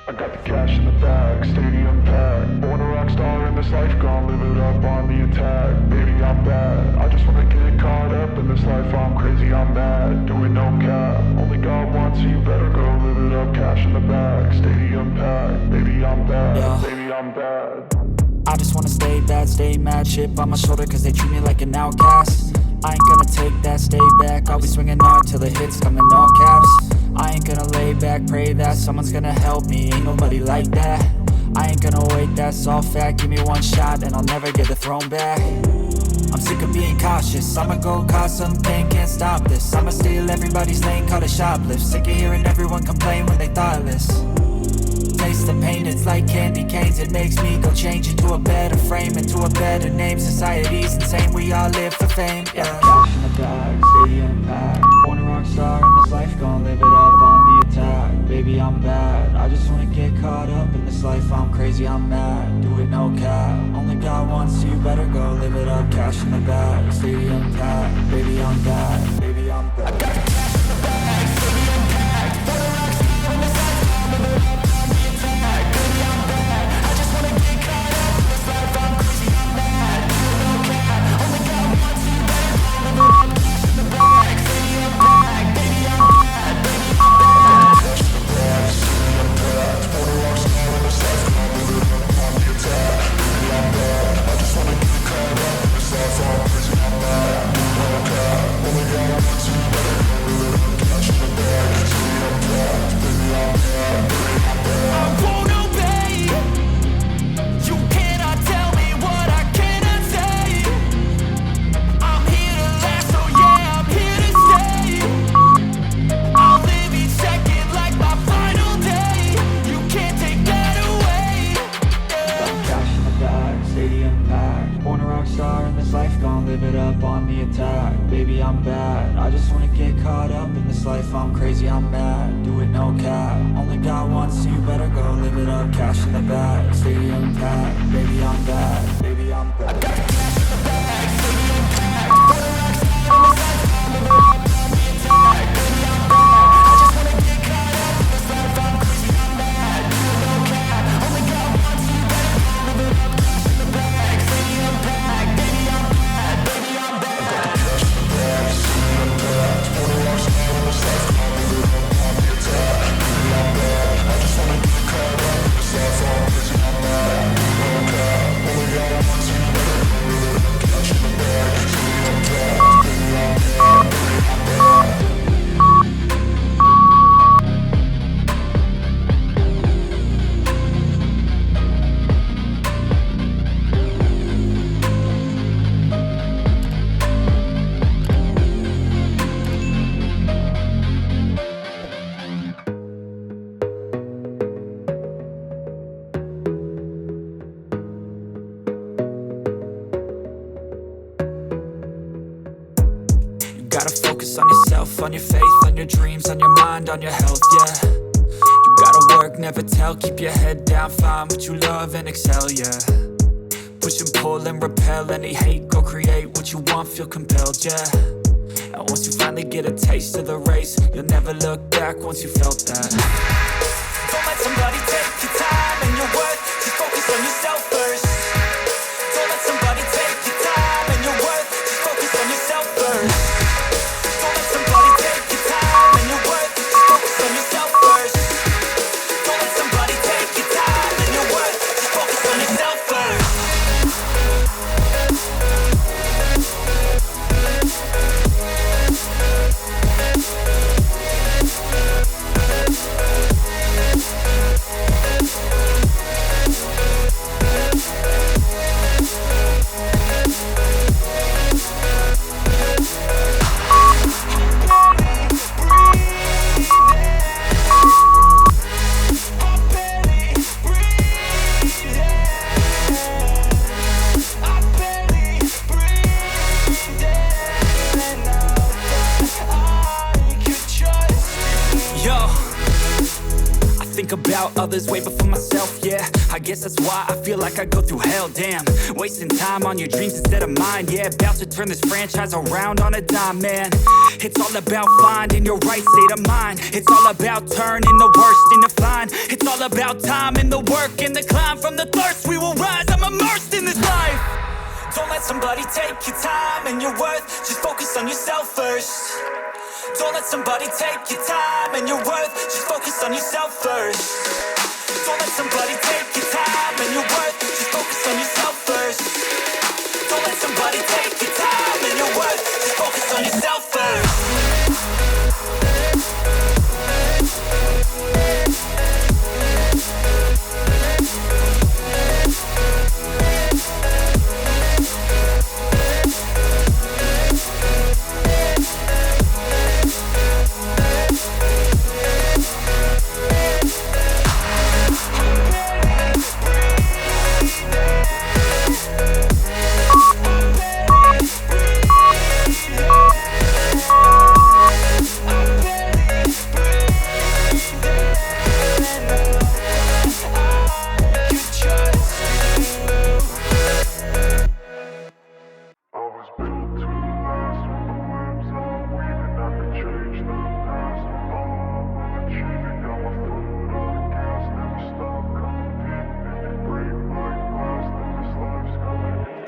I got the cash in the bag, stadium packed. Born a rock star in this life, gon' live it up on the attack. Baby, I'm bad, I just wanna get caught up in this life. I'm crazy, I'm mad, doing no cap. Only got one, so you better go live it up. Cash in the bag, stadium packed. Baby, I'm bad, yeah. Baby, I'm bad. I just wanna stay bad, stay mad. Chip on my shoulder cause they treat me like an outcast. I ain't gonna take that, stay back. I'll be swinging hard till the hits come in all caps. I ain't gonna lay back, pray that someone's gonna help me. Ain't nobody like that. I ain't gonna wait, that's all fact. Give me one shot and I'll never get the throne back. I'm sick of being cautious, I'ma go cause something, can't stop this. I'ma steal everybody's lane, call it shoplift. Sick of hearing everyone complain when they thoughtless. Taste the pain, it's like candy canes. It makes me go change into a better frame, into a better name. Society's insane, we all live for fame, yeah. Cash in the bag, stadium packed. Born a rock star in this life, gon' live it up on the attack. Baby, I'm bad, I just wanna get caught up in this life. I'm crazy, I'm mad, do it no cap. Only got one, so you better go live it up. Cash in the bag, stadium packed. Baby, I'm bad, baby, I'm bad. I got the cash in the bag, stadium packed. Born a rock star in this life, gon' live it up on the attack. Baby, I'm bad, I just wanna get caught up in this life. I'm crazy, I'm mad, do it no cap. Only got one, so you better go live it up. Cash in the bag, stadium packed. Baby, I'm bad, baby, I'm bad. Cash in the bag, stadium packed. Born a rock star in this life, gon' live it up on the attack. Baby, I'm bad, I just wanna get caught up in this life. I'm crazy, I'm mad, do it no cap. Only got one, so you better go live it up. Cash in the bag, stadium packed. Baby, I'm bad, baby, I'm bad. I won't obey. You cannot tell me what I cannot say. I'm here to last, so yeah, I'm here to stay. I'll live each second like my final day. You can't take that away, yeah. Cash in the bag, stadium packed. Born a rock star in this life, gon' live it up on the attack. Baby, I'm bad, I just wanna get caught up in this life. I'm crazy, I'm mad, do it no cap. Only got one, so you better go live it up. Cash in the bag, stadium packed. Baby, I'm bad, baby, I'm bad. I got the cash in the bag, stadium packed. Born a rock star in this life, gon' live it up on the attack. Baby, I'm bad, I just wanna get caught up in this life. I'm crazy, I'm mad, do it no cap. Only got one, so you better go live it up. Cash in the bag, stadium packed. Baby, I'm bad, baby, I'm bad. I got the cash in the bag, stadium packed. Born a rock star in this life, gon' live it up on the attack. Baby, I'm bad, I just wanna get caught up in this life. I'm crazy, I'm mad, do it no cap. Only got one, so you better go live it up. Cash in the bag, stadium packed. Baby, I'm bad, baby, I'm bad. Gotta focus on yourself, on your faith, on your dreams, on your mind, on your health, yeah. You gotta work, never tell, keep your head down, find what you love and excel, yeah. Push and pull and repel any hate, go create what you want, feel compelled, yeah. And once you finally get a taste of the race, you'll never look back once you felt that. Don't let somebody take your time and your worth, just focus on yourself first. Don't let somebody take your time and your worth, just focus on yourself first. Don't let somebody take your time and your worth, just focus on yourself first. Don't let somebody take your time and your worth, just focus on yourself first. about others way before myself, yeah. I guess that's why I feel like I go through hell, damn. Wasting time on your dreams instead of mine, yeah. About to turn this franchise around on a dime, man. It's all about finding your right state of mind. It's all about turning the worst into fine. It's all about time and the work and the climb. From the thirst we will rise, I'm immersed in this life. Don't let somebody take your time and your worth. Just focus on yourself first. Don't let somebody take your time and your worth. Just focus on yourself first. Don't let somebody take your time and your worth. Just focus on yourself first. Don't let somebody take your time and your worth. Just focus on yourself first.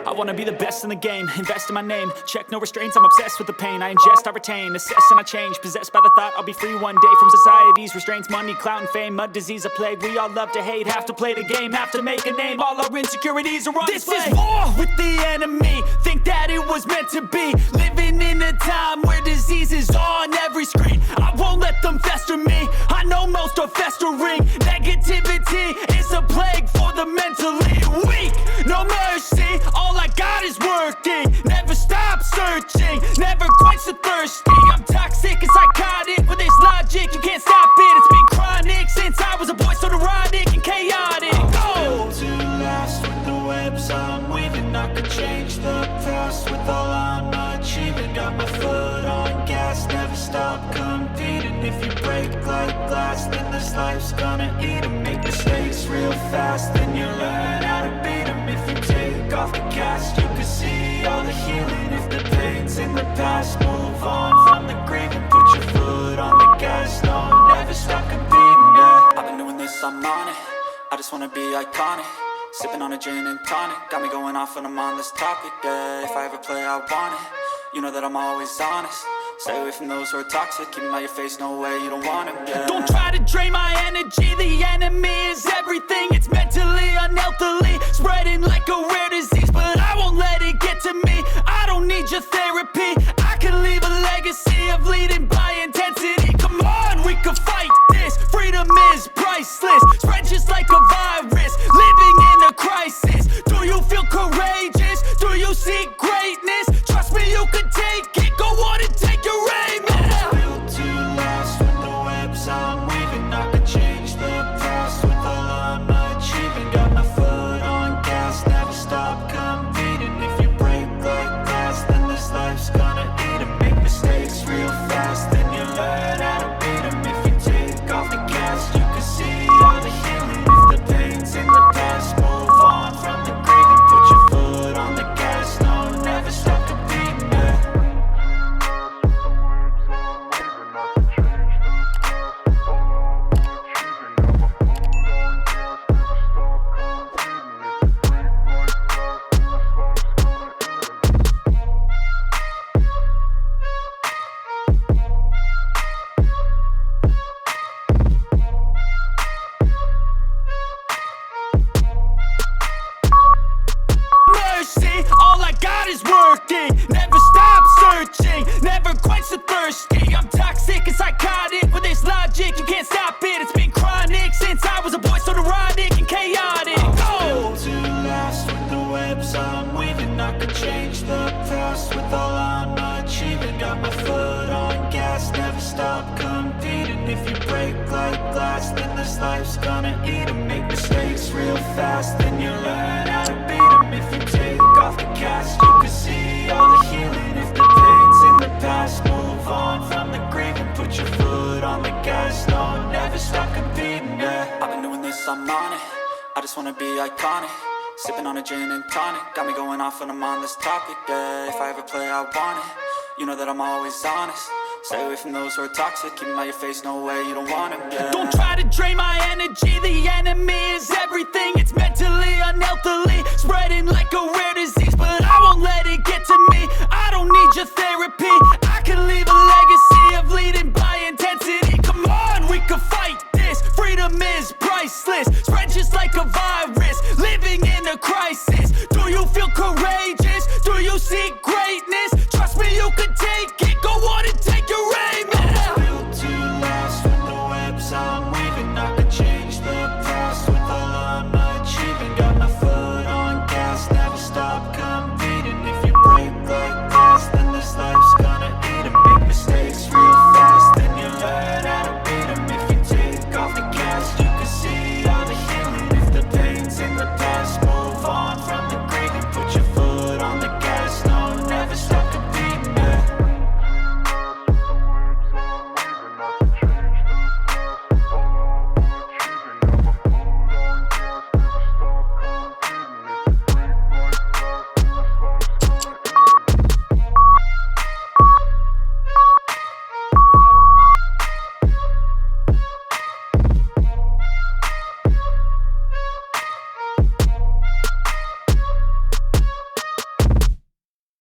I wanna be the best in the game, invest in my name. Check no restraints, I'm obsessed with the pain. I ingest, I retain, assess and I change. Possessed by the thought I'll be free one day from society's restraints. Money, clout and fame, mud, disease, a plague. We all love to hate, have to play the game, have to make a name. All our insecurities are on display. This is war with the enemy, think that it was meant to be. Living in a time where disease is on every screen. I won't let them fester me, I know most are festering. Negativity is a plague for the mentally weak. No mercy, all I got is working. Never stop searching, never quench the thirsty. I'm toxic and psychotic with this logic, you can't stop it. It's been chronic since I was a boy, so neurotic and chaotic. Built to last with the webs I'm weaving. I could change the past with all I'm achieving. Got my foot on gas, never stop competing. If you break like glass, then this life's gonna eat 'em. Make mistakes real fast, then you learn how to beat 'em. If you take off the cast, you can see all the healing. If the pain's in the past, move on from the grieving. Put your foot on the gas, no, never stop competing, yeah. I've been doing this, I'm on it. I just wanna be iconic. Sipping on a gin and tonic, got me going off when I'm on this topic, yeah. If I ever play, I want it. You know that I'm always honest. Stay away from those who are toxic. Keep 'em out your face, no way, you don't want 'em, yeah. Don't try to drain my energy. The enemy is everything. It's mentally, unhealthily, spreading like a rare disease. But I won't let it get to me. I don't need your therapy. I can leave a legacy of leading by intensity. Come on, we can fight this. Freedom is priceless. Spread just like a virus. Living in a crisis. Do you feel courageous? Do you seek greatness? Trust me, you can take it. Go on and take your aim. Yeah. Built to last with the webs I'm weaving. I could change the past with all I'm achieving. Got my foot on gas, never stop competing. If you break like glass, then this life's gonna eat 'em. Make mistakes real fast, then you learn how to beat 'em. If you take off the cast, you can see all the healing. If the pain's in the past, move on from the grieving. Put your foot on the gas, no, never stop competing, yeah. Mercy, all I got is working. Never stop searching, never quench the thirsty. I'm toxic and psychotic with this logic, you can't stop it. It's been chronic since I was a boy, so neurotic and chaotic. Built to last with the webs I'm weaving. I could change the past with all I'm achieving. Got my foot on gas, never stop competing. If you break like glass, then this life's gonna eat 'em. Make mistakes real fast, then you learn how to beat 'em. If you take off the cast, you can see all the healing. If the pain's in the past, move on from the grieving. Put your foot on the gas, no, never stop competing, yeah. I've been yes, I'm on it. I just wanna be iconic. Sipping on a gin and tonic, got me going off when I'm on this topic, yeah. If I ever play, I want it. You know that I'm always honest. Stay away from those who are toxic. Keep them out your face, no way, you don't want it, yeah. Don't try to drain my energy. The enemy is everything. It's mentally, unhealthily, spreading like a rare disease. But